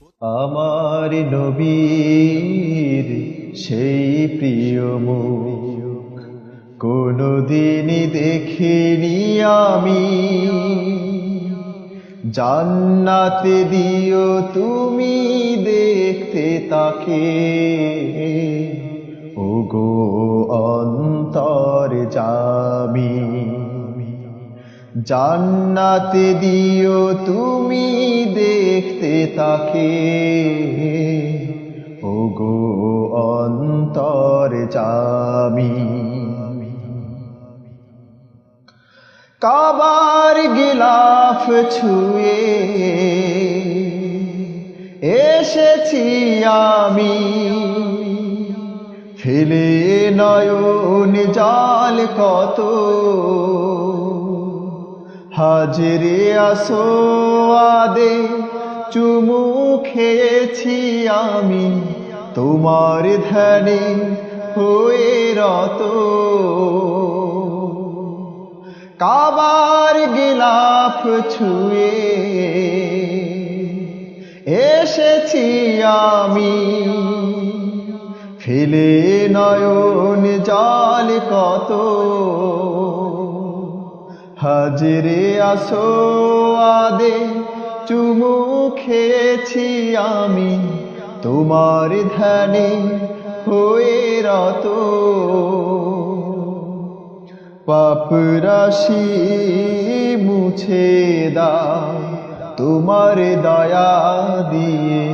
আমার নবীর সেই প্রিয় মুখ কোনদিন দেখিনি আমি। জান্নাতে দিও তুমি দেখতে তাকে, ওগো অন্তরজামী। জান্নাতে দিও তুমি দেখতে তাকে, ওগো অন্তরজামী। কাবার গিলাফ ছুঁয়ে এসেছি আমি, ফেলে নয়ন জাল কত, হাজরে আসোয়াদে চুমু খেয়েছি আমি, তোমার ধ্যানে হয়ে রত। কাবার গিলাফ ছুঁয়ে এসেছি আমি, ফেলে নয়ন জাল কত, হাজরে আসোয়াদে চুমু খেয়েছি আমি, তোমার ধ্যানে হয়ে রত। পাপ রাশি মুছে দাও তোমার দয়া দিয়ে,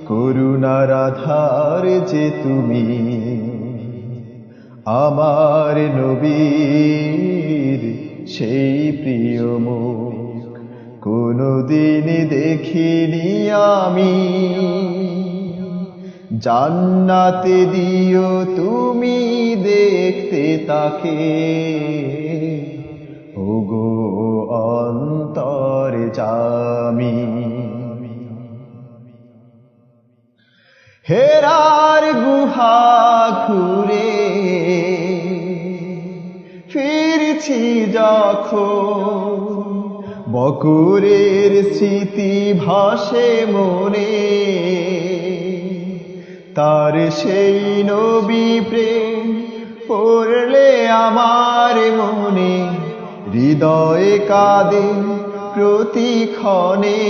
করুণার আধার যে তুমি। আমার নবীর সেই প্রিয় মুখ কোনদিন দেখিনি আমি। জান্নাতে দিও তুমি দেখতে তাকে, ওগো অন্তরজামী। হেরার গুহা ঘুরে ফিরছি যখন, বকরের স্মৃতি ভাসে মনে, তার সেই নবী প্রেম পড়লে আমার মনে, হৃদয়ে কাঁদে প্রতিক্ষণে।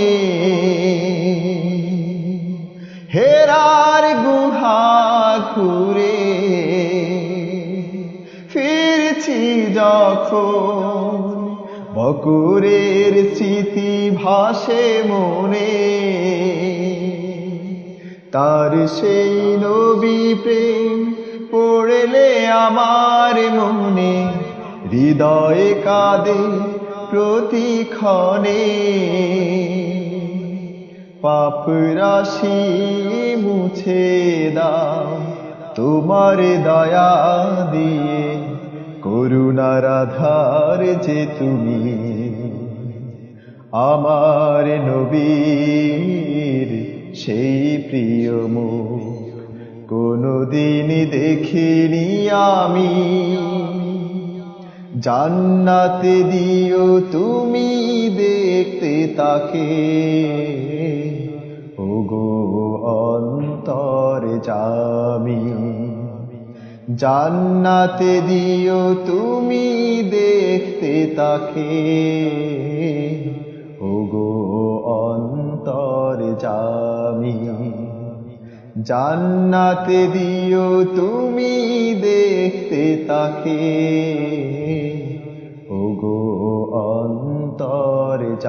হেরার গুহা ঘুরে ফিরছি যখন, বকরের স্মৃতি ভাসে মনে, তার সেই নবী প্রেম পড়লে আমার মনে, হৃদয়ে কাঁদে প্রতিক্ষণে। পাপ রাশি মুছে দাও তোমার দয়া দিয়ে, করুণার আধার যে তুমি। আমার নবীর সেই প্রিয় মুখ কোনদিন দেখিনি আমি। জান্নাতে দিও তুমি দেখতে তাকে, ওগো অন্তরজামী। জান্নাতে দিও তুমি দেখতে তাকে, ওগো অন্তরজামী। জান্নাতে দিও তুমি দেখতে তাকে, ওগো অন্তরজামী।